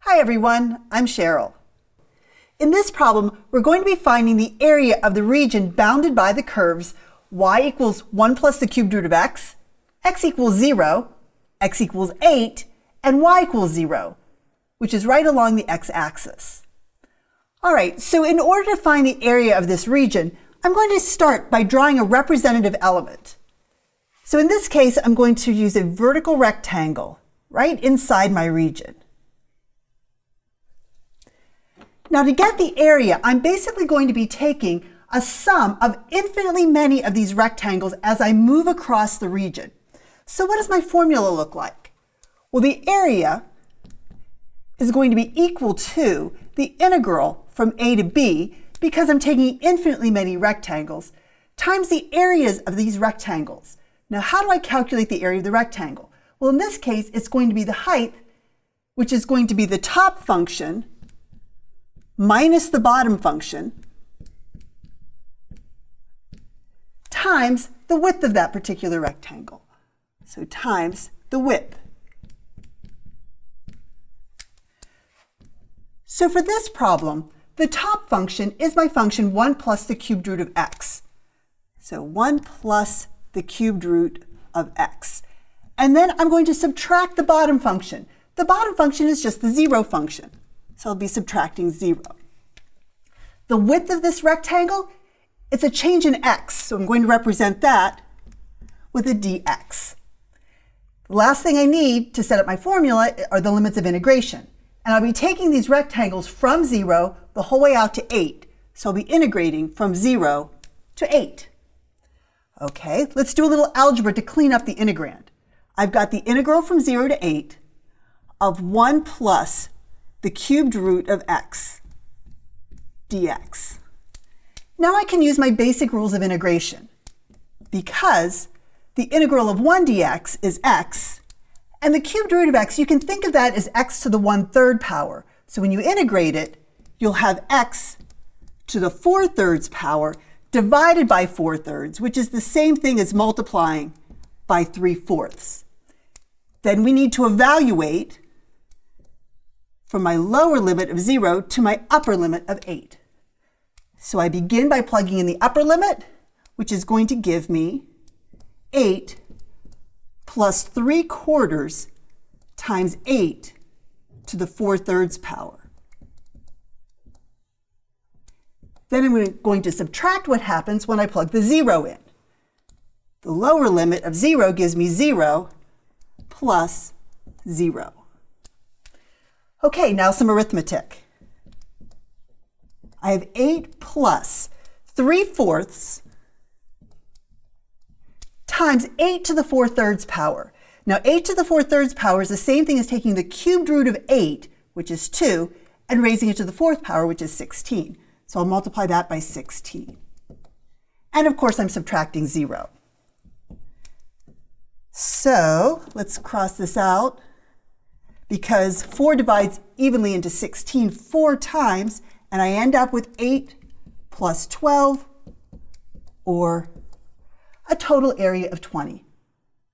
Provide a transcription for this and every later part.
Hi everyone, I'm Cheryl. In this problem, we're going to be finding the area of the region bounded by the curves y equals 1 plus the cubed root of x equals 0, x equals 8, and y equals 0, which is right along the x-axis. All right, so in order to find the area of this region, I'm going to start by drawing a representative element. So in this case, I'm going to use a vertical rectangle right inside my region. Now to get the area, I'm basically going to be taking a sum of infinitely many of these rectangles as I move across the region. So what does my formula look like? Well, the area is going to be equal to the integral from a to b, because I'm taking infinitely many rectangles, times the areas of these rectangles. Now how do I calculate the area of the rectangle? Well, in this case, it's going to be the height, which is going to be the top function minus the bottom function times the width of that particular rectangle. So times the width. So for this problem, the top function is my function 1 plus the cubed root of x. So 1 plus the cubed root of x. And then I'm going to subtract the bottom function. The bottom function is just the 0 function. So I'll be subtracting 0. The width of this rectangle, it's a change in x. So I'm going to represent that with a dx. The last thing I need to set up my formula are the limits of integration. And I'll be taking these rectangles from 0 the whole way out to 8. So I'll be integrating from 0 to 8. Okay, let's do a little algebra to clean up the integrand. I've got the integral from 0 to 8 of 1 plus the cubed root of x dx. Now I can use my basic rules of integration, because the integral of 1 dx is x, and the cubed root of x, you can think of that as x to the 1/3 power. So when you integrate it, you'll have x to the 4/3 power divided by 4/3, which is the same thing as multiplying by 3/4. Then we need to evaluate from my lower limit of 0 to my upper limit of 8. So I begin by plugging in the upper limit, which is going to give me 8 plus 3/4 times 8 to the 4/3 power. Then I'm going to subtract what happens when I plug the 0 in. The lower limit of 0 gives me 0 plus 0. Okay, now some arithmetic. I have 8 plus 3/4 times 8 to the 4/3 power. Now 8 to the 4/3 power is the same thing as taking the cubed root of 8, which is 2, and raising it to the 4th power, which is 16. So I'll multiply that by 16. And of course I'm subtracting 0. So let's cross this out, because 4 divides evenly into 16 4 times, and I end up with 8 plus 12, or a total area of 20.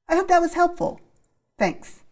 I hope that was helpful. Thanks.